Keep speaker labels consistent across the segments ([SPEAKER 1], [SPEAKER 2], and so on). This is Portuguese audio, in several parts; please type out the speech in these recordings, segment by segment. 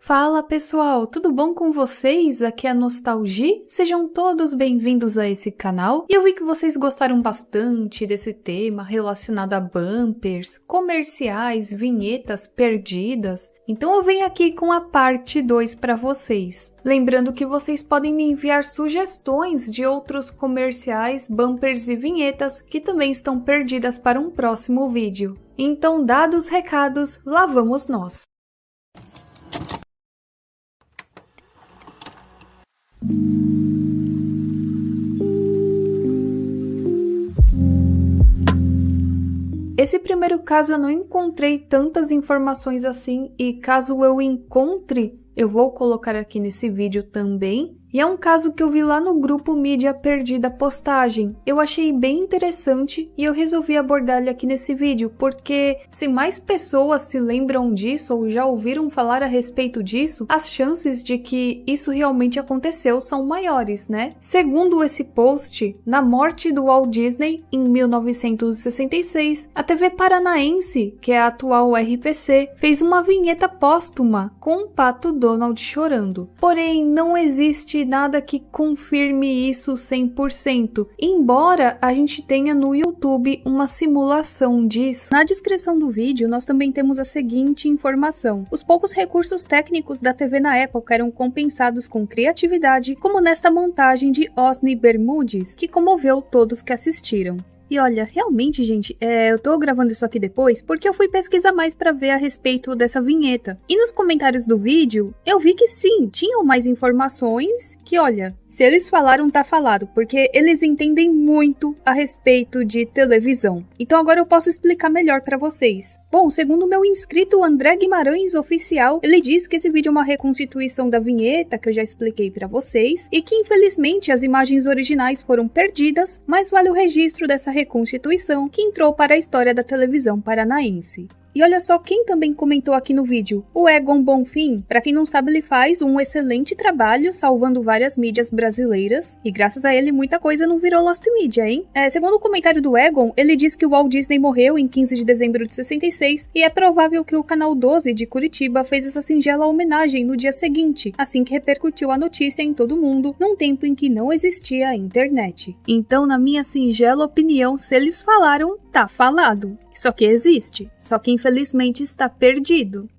[SPEAKER 1] Fala pessoal, tudo bom com vocês? Aqui é a Nostalgia, sejam todos bem-vindos a esse canal. E eu vi que vocês gostaram bastante desse tema relacionado a bumpers, comerciais, vinhetas perdidas. Então eu venho aqui com a parte 2 para vocês. Lembrando que vocês podem me enviar sugestões de outros comerciais, bumpers e vinhetas que também estão perdidas para um próximo vídeo. Então, dados os recados, lá vamos nós! Esse primeiro caso eu não encontrei tantas informações assim, e caso eu encontre, eu vou colocar aqui nesse vídeo também. E é um caso que eu vi lá no grupo Mídia Perdida Postagem. Eu achei bem interessante e eu resolvi abordar ele aqui nesse vídeo, porque se mais pessoas se lembram disso ou já ouviram falar a respeito disso, as chances de que isso realmente aconteceu são maiores, né? Segundo esse post, na morte do Walt Disney, em 1966, a TV Paranaense, que é a atual RPC, fez uma vinheta póstuma com o Pato Donald chorando. Porém, não existe nada que confirme isso 100%, embora a gente tenha no YouTube uma simulação disso. Na descrição do vídeo, nós também temos a seguinte informação: os poucos recursos técnicos da TV na época eram compensados com criatividade, como nesta montagem de Osni Bermudes, que comoveu todos que assistiram. E olha, realmente, gente, eu tô gravando isso aqui depois porque eu fui pesquisar mais pra ver a respeito dessa vinheta. E nos comentários do vídeo, eu vi que sim, tinham mais informações que, olha, se eles falaram, tá falado, porque eles entendem muito a respeito de televisão. Então agora eu posso explicar melhor pra vocês. Bom, segundo o meu inscrito André Guimarães Oficial, ele diz que esse vídeo é uma reconstituição da vinheta que eu já expliquei pra vocês, e que infelizmente as imagens originais foram perdidas, mas vale o registro dessa reconstituição que entrou para a história da televisão paranaense. E olha só quem também comentou aqui no vídeo, o Egon Bonfim. Para quem não sabe, ele faz um excelente trabalho salvando várias mídias brasileiras, e graças a ele muita coisa não virou Lost Media, hein? Segundo o comentário do Egon, ele diz que o Walt Disney morreu em 15 de dezembro de 66, e é provável que o Canal 12 de Curitiba fez essa singela homenagem no dia seguinte, assim que repercutiu a notícia em todo mundo, num tempo em que não existia a internet. Então, na minha singela opinião, se eles falaram, tá falado. Só que existe, só que infelizmente está perdido.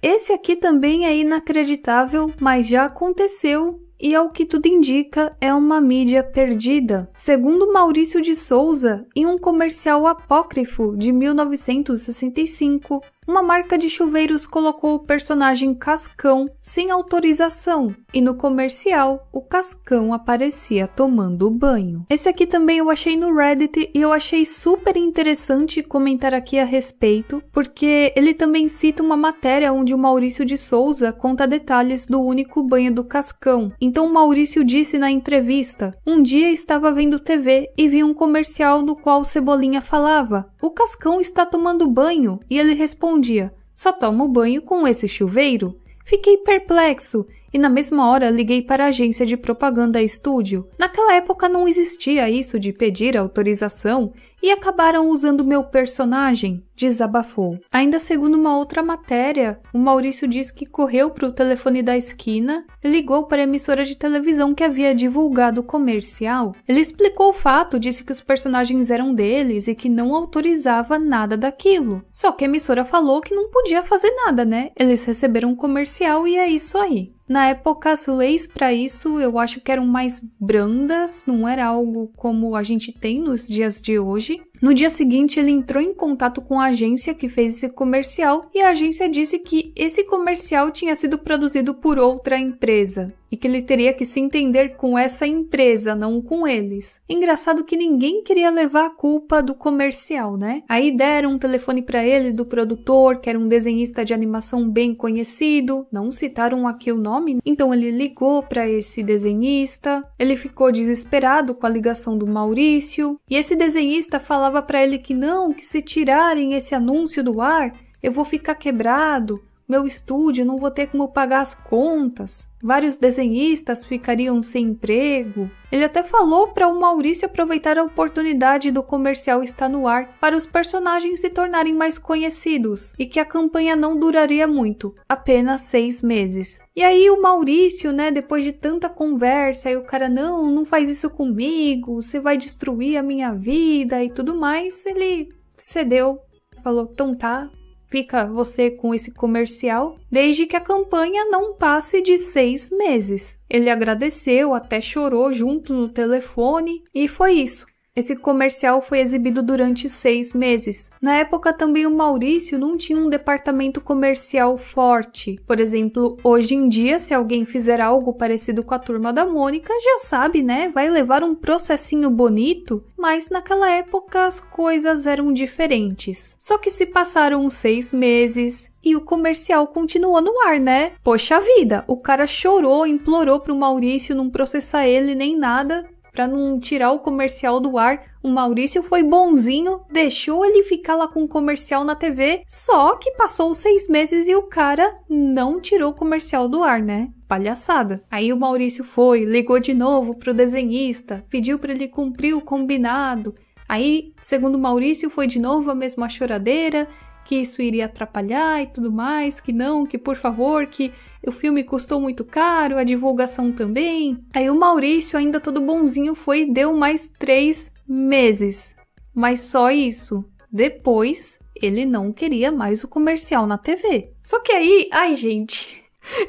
[SPEAKER 1] Esse aqui também é inacreditável, mas já aconteceu e, ao que tudo indica, é uma mídia perdida. Segundo Maurício de Souza, em um comercial apócrifo de 1965, uma marca de chuveiros colocou o personagem Cascão sem autorização, e no comercial o Cascão aparecia tomando banho. Esse aqui também eu achei no Reddit e eu achei super interessante comentar aqui a respeito, porque ele também cita uma matéria onde o Maurício de Souza conta detalhes do único banho do Cascão. Então o Maurício disse na entrevista: um dia estava vendo TV e vi um comercial no qual Cebolinha falava: "O Cascão está tomando banho", e ele respondia: "Só tomo banho com esse chuveiro?" Fiquei perplexo e na mesma hora liguei para a agência de propaganda Estúdio. Naquela época não existia isso de pedir autorização e acabaram usando meu personagem, desabafou. Ainda segundo uma outra matéria, o Maurício diz que correu para o telefone da esquina e ligou para a emissora de televisão que havia divulgado o comercial. Ele explicou o fato, disse que os personagens eram deles e que não autorizava nada daquilo. Só que a emissora falou que não podia fazer nada, né? Eles receberam um comercial e é isso aí. Na época, as leis para isso eu acho que eram mais brandas, não era algo como a gente tem nos dias de hoje. No dia seguinte, ele entrou em contato com a agência que fez esse comercial e a agência disse que esse comercial tinha sido produzido por outra empresa e que ele teria que se entender com essa empresa, não com eles. Engraçado que ninguém queria levar a culpa do comercial, né? Aí deram um telefone para ele do produtor, que era um desenhista de animação bem conhecido, não citaram aqui o nome, então ele ligou para esse desenhista, ele ficou desesperado com a ligação do Maurício, e esse desenhista falava para ele que não, que se tirarem esse anúncio do ar, eu vou ficar quebrado, meu estúdio, não vou ter como pagar as contas, vários desenhistas ficariam sem emprego. Ele até falou para o Maurício aproveitar a oportunidade do comercial estar no ar para os personagens se tornarem mais conhecidos e que a campanha não duraria muito, apenas 6 meses. E aí o Maurício, né, depois de tanta conversa, aí o cara, não faz isso comigo, você vai destruir a minha vida e tudo mais, ele cedeu, falou, então tá, fica você com esse comercial, desde que a campanha não passe de 6 meses. Ele agradeceu, até chorou junto no telefone, e foi isso. Esse comercial foi exibido durante 6 meses. Na época também o Maurício não tinha um departamento comercial forte. Por exemplo, hoje em dia, se alguém fizer algo parecido com a Turma da Mônica, já sabe, né? Vai levar um processinho bonito, mas naquela época as coisas eram diferentes. Só que se passaram 6 meses e o comercial continuou no ar, né? Poxa vida, o cara chorou, implorou pro Maurício não processar ele nem nada, para não tirar o comercial do ar. O Maurício foi bonzinho, deixou ele ficar lá com o comercial na TV, só que passou 6 meses e o cara não tirou o comercial do ar, né? Palhaçada. Aí o Maurício foi, ligou de novo pro desenhista, pediu para ele cumprir o combinado. Aí, segundo o Maurício, foi de novo a mesma choradeira, que isso iria atrapalhar e tudo mais, que não, que por favor, que o filme custou muito caro, a divulgação também. Aí o Maurício, ainda todo bonzinho, foi e deu mais 3 meses. Mas só isso. Depois, ele não queria mais o comercial na TV. Só que aí, ai gente,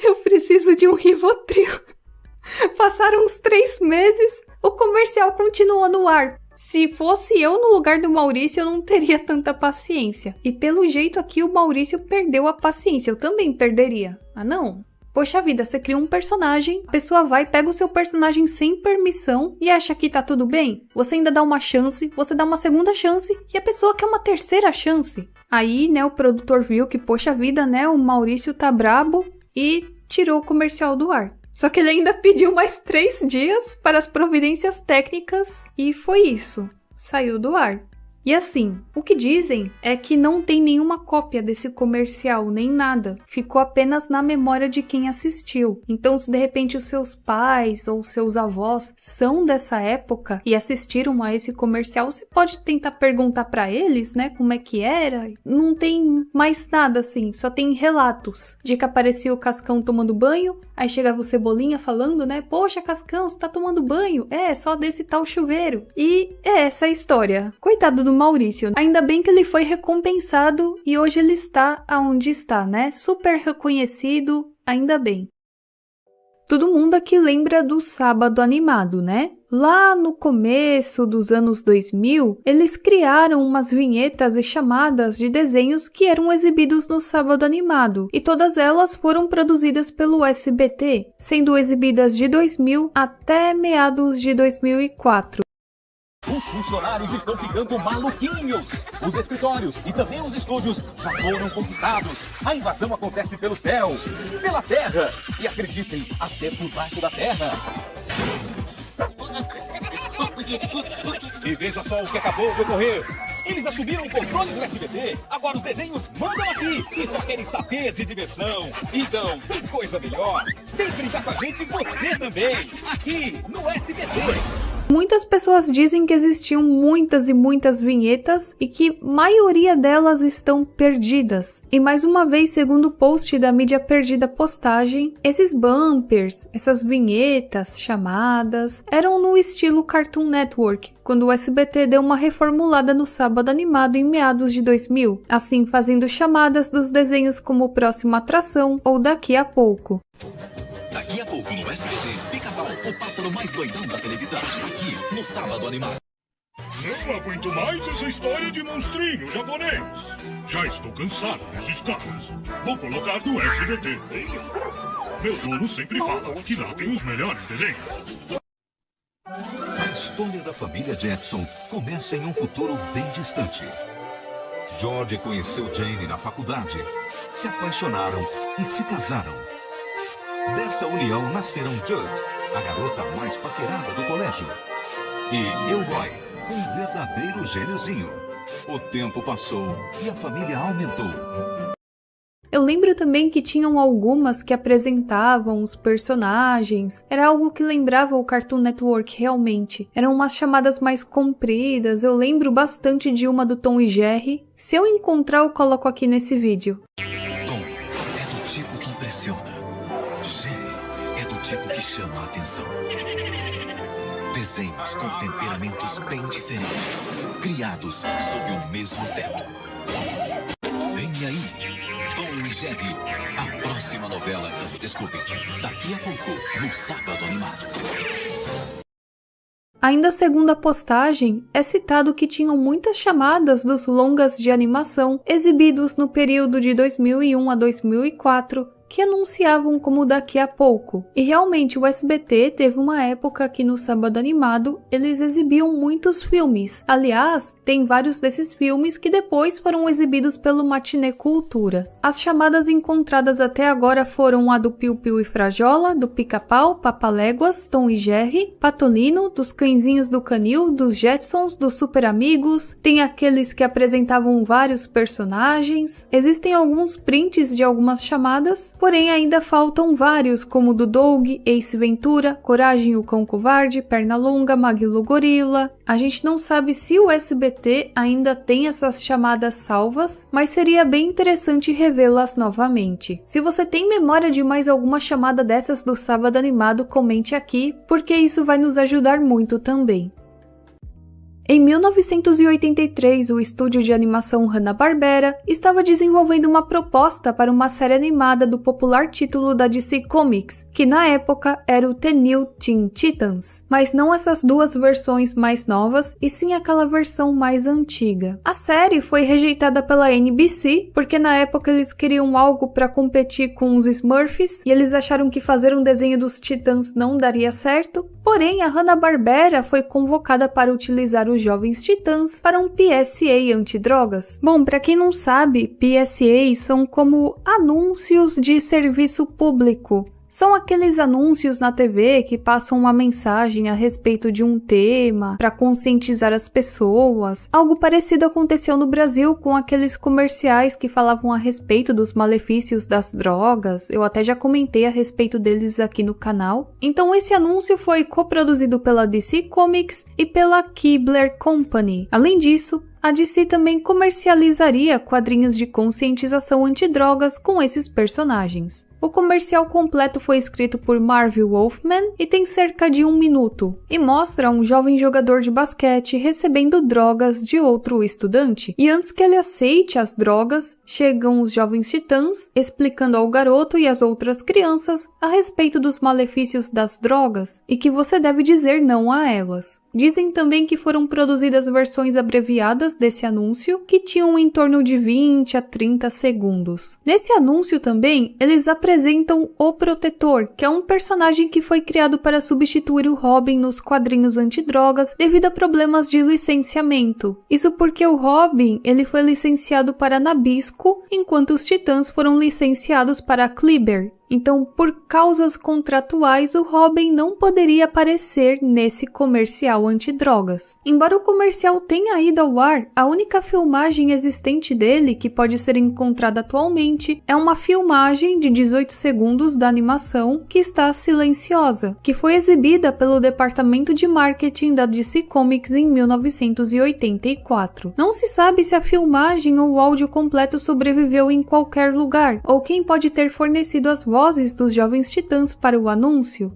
[SPEAKER 1] eu preciso de um Rivotril. Passaram uns 3 meses, o comercial continuou no ar. Se fosse eu no lugar do Maurício, eu não teria tanta paciência. E pelo jeito aqui o Maurício perdeu a paciência. Eu também perderia. Ah, não? Poxa vida, você cria um personagem, a pessoa vai, pega o seu personagem sem permissão e acha que tá tudo bem. Você ainda dá uma chance, você dá uma segunda chance e a pessoa quer uma terceira chance. Aí, né, o produtor viu que, poxa vida, né, o Maurício tá brabo e tirou o comercial do ar. Só que ele ainda pediu mais 3 dias para as providências técnicas e foi isso. Saiu do ar. E assim, o que dizem é que não tem nenhuma cópia desse comercial, nem nada. Ficou apenas na memória de quem assistiu. Então, se de repente os seus pais ou seus avós são dessa época e assistiram a esse comercial, você pode tentar perguntar para eles, né, como é que era. Não tem mais nada assim, só tem relatos de que aparecia o Cascão tomando banho, aí chegava o Cebolinha falando, né, poxa, Cascão, você tá tomando banho? É, só desse tal chuveiro. E é essa a história. Coitado do Maurício. Ainda bem que ele foi recompensado e hoje ele está aonde está, né? Super reconhecido, ainda bem. Todo mundo aqui lembra do Sábado Animado, né? Lá no começo dos anos 2000, eles criaram umas vinhetas e chamadas de desenhos que eram exibidos no Sábado Animado, e todas elas foram produzidas pelo SBT, sendo exibidas de 2000 até meados de 2004.
[SPEAKER 2] Os funcionários estão ficando maluquinhos. Os escritórios e também os estúdios já foram conquistados. A invasão acontece pelo céu, pela terra e, acreditem, até por baixo da terra. E veja só o que acabou de ocorrer. Eles assumiram o controle do SBT. Agora os desenhos mandam aqui e só querem saber de diversão. Então, tem coisa melhor. Vem brincar com a gente você também, aqui no SBT.
[SPEAKER 1] Muitas pessoas dizem que existiam muitas e muitas vinhetas e que a maioria delas estão perdidas. E mais uma vez, segundo o post da Mídia Perdida Postagem, esses bumpers, essas vinhetas, chamadas, eram no estilo Cartoon Network, quando o SBT deu uma reformulada no Sábado Animado em meados de 2000, assim fazendo chamadas dos desenhos como Próxima Atração ou Daqui a Pouco.
[SPEAKER 3] Daqui a pouco no SBT, Pica-Pau, o pássaro mais doidão da televisão, aqui no Sábado Animado.
[SPEAKER 4] Não aguento mais essa história de monstrinho japonês. Já estou cansado desses caras. Vou colocar do SBT. Meu dono sempre fala que lá tem os melhores desenhos.
[SPEAKER 5] A história da família Jetson começa em um futuro bem distante. George conheceu Jane na faculdade, se apaixonaram e se casaram. Dessa união nasceram Judd, a garota mais paquerada do colégio, e Elroy, um verdadeiro gêniozinho. O tempo passou e a família aumentou.
[SPEAKER 1] Eu lembro também que tinham algumas que apresentavam os personagens, era algo que lembrava o Cartoon Network realmente. Eram umas chamadas mais compridas, eu lembro bastante de uma do Tom e Jerry. Se eu encontrar, eu coloco aqui nesse vídeo.
[SPEAKER 3] Tom é do tipo que impressiona. Jerry é do tipo que chama a atenção. Desenhos com temperamentos bem diferentes, criados sob o mesmo teto. Vem aí, Tom e Jerry, a próxima novela. Desculpe, daqui a pouco, no Sábado Animado.
[SPEAKER 1] Ainda segundo a postagem, é citado que tinham muitas chamadas dos longas de animação exibidos no período de 2001 a 2004, que anunciavam como daqui a pouco. E realmente o SBT teve uma época que no Sábado Animado eles exibiam muitos filmes. Aliás, tem vários desses filmes que depois foram exibidos pelo Matinê Cultura. As chamadas encontradas até agora foram a do Piu Piu e Frajola, do Pica-Pau, Papaléguas, Tom e Jerry, Patolino, dos Cãezinhos do Canil, dos Jetsons, dos Super Amigos. Tem aqueles que apresentavam vários personagens. Existem alguns prints de algumas chamadas, porém ainda faltam vários, como do Doug, Ace Ventura, Coragem o Cão Covarde, Pernalonga, Maguilo Gorila. A gente não sabe se o SBT ainda tem essas chamadas salvas, mas seria bem interessante revê-las novamente. Se você tem memória de mais alguma chamada dessas do Sábado Animado, comente aqui, porque isso vai nos ajudar muito também. Em 1983, o estúdio de animação Hanna-Barbera estava desenvolvendo uma proposta para uma série animada do popular título da DC Comics, que na época era o The New Teen Titans, mas não essas duas versões mais novas, e sim aquela versão mais antiga. A série foi rejeitada pela NBC, porque na época eles queriam algo para competir com os Smurfs, e eles acharam que fazer um desenho dos Titãs não daria certo. Porém, a Hanna-Barbera foi convocada para utilizar os Jovens Titãs para um PSA antidrogas. Bom, para quem não sabe, PSAs são como anúncios de serviço público. São aqueles anúncios na TV que passam uma mensagem a respeito de um tema para conscientizar as pessoas. Algo parecido aconteceu no Brasil com aqueles comerciais que falavam a respeito dos malefícios das drogas. Eu até já comentei a respeito deles aqui no canal. Então esse anúncio foi coproduzido pela DC Comics e pela Keebler Company. Além disso, a DC também comercializaria quadrinhos de conscientização antidrogas com esses personagens. O comercial completo foi escrito por Marv Wolfman e tem cerca de 1 minuto, e mostra um jovem jogador de basquete recebendo drogas de outro estudante. E antes que ele aceite as drogas, chegam os Jovens Titãs explicando ao garoto e às outras crianças a respeito dos malefícios das drogas e que você deve dizer não a elas. Dizem também que foram produzidas versões abreviadas desse anúncio, que tinham em torno de 20 a 30 segundos. Nesse anúncio também, eles apresentam o Protetor, que é um personagem que foi criado para substituir o Robin nos quadrinhos antidrogas devido a problemas de licenciamento. Isso porque o Robin ele foi licenciado para Nabisco, enquanto os Titãs foram licenciados para Kleber. Então, por causas contratuais, o Robin não poderia aparecer nesse comercial antidrogas. Embora o comercial tenha ido ao ar, a única filmagem existente dele, que pode ser encontrada atualmente, é uma filmagem de 18 segundos da animação que está silenciosa, que foi exibida pelo departamento de marketing da DC Comics em 1984. Não se sabe se a filmagem ou o áudio completo sobreviveu em qualquer lugar, ou quem pode ter fornecido as vozes dos Jovens Titãs para o anúncio.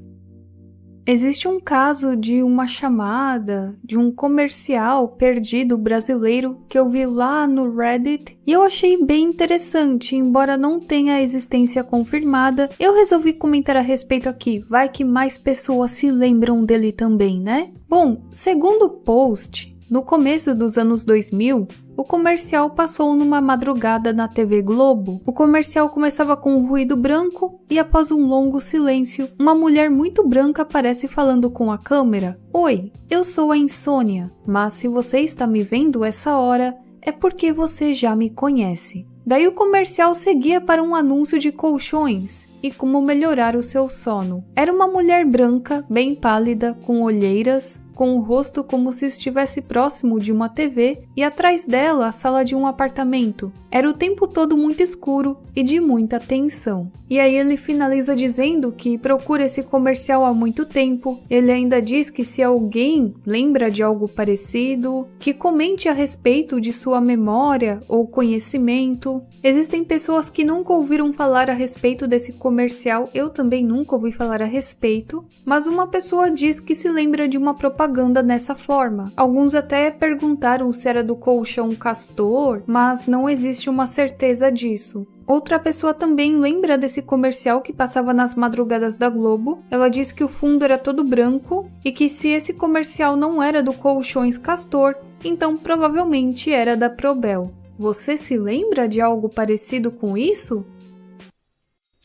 [SPEAKER 1] Existe um caso de uma chamada, de um comercial perdido brasileiro que eu vi lá no Reddit e eu achei bem interessante, embora não tenha a existência confirmada, eu resolvi comentar a respeito aqui, vai que mais pessoas se lembram dele também, né? Bom, segundo o post, no começo dos anos 2000, o comercial passou numa madrugada na TV Globo. O comercial começava com um ruído branco e após um longo silêncio, uma mulher muito branca aparece falando com a câmera. Oi, eu sou a Insônia, mas se você está me vendo essa hora, é porque você já me conhece. Daí o comercial seguia para um anúncio de colchões e como melhorar o seu sono. Era uma mulher branca, bem pálida, com olheiras, com o rosto como se estivesse próximo de uma TV e atrás dela a sala de um apartamento. Era o tempo todo muito escuro e de muita tensão. E aí ele finaliza dizendo que procura esse comercial há muito tempo. Ele ainda diz que se alguém lembra de algo parecido, que comente a respeito de sua memória ou conhecimento. Existem pessoas que nunca ouviram falar a respeito desse comercial, eu também nunca ouvi falar a respeito, mas uma pessoa diz que se lembra de uma propaganda dessa forma. Alguns até perguntaram se era do colchão Castor, mas não existe uma certeza disso. Outra pessoa também lembra desse comercial que passava nas madrugadas da Globo. Ela diz que o fundo era todo branco e que se esse comercial não era do Colchões Castor, então provavelmente era da Probel. Você se lembra de algo parecido com isso?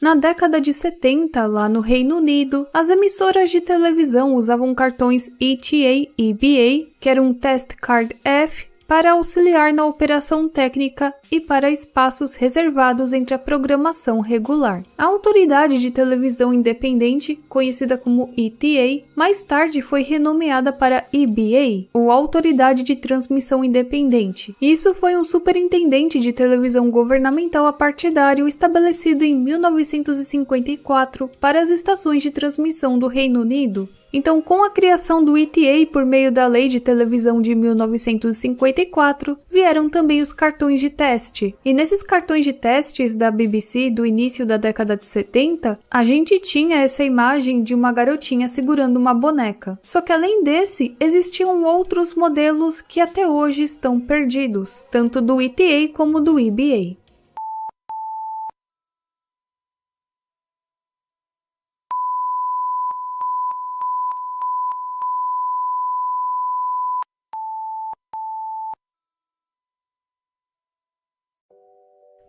[SPEAKER 1] Na década de 70, lá no Reino Unido, as emissoras de televisão usavam cartões ETA-EBA, que era um Test Card F, para auxiliar na operação técnica e para espaços reservados entre a programação regular. A Autoridade de Televisão Independente, conhecida como ETA, mais tarde foi renomeada para EBA, ou Autoridade de Transmissão Independente. Isso foi um superintendente de televisão governamental apartidário estabelecido em 1954 para as estações de transmissão do Reino Unido. Então, com a criação do ETA por meio da Lei de Televisão de 1954, vieram também os cartões de teste. E nesses cartões de testes da BBC do início da década de 70, a gente tinha essa imagem de uma garotinha segurando uma boneca. Só que além desse, existiam outros modelos que até hoje estão perdidos, tanto do ETA como do EBA.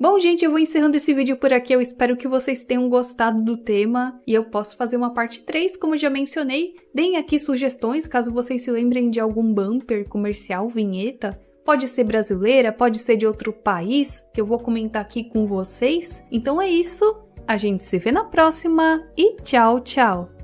[SPEAKER 1] Bom, gente, eu vou encerrando esse vídeo por aqui. Eu espero que vocês tenham gostado do tema e eu posso fazer uma parte 3, como já mencionei. Deem aqui sugestões, caso vocês se lembrem de algum bumper, comercial, vinheta. Pode ser brasileira, pode ser de outro país, que eu vou comentar aqui com vocês. Então é isso, a gente se vê na próxima e tchau, tchau!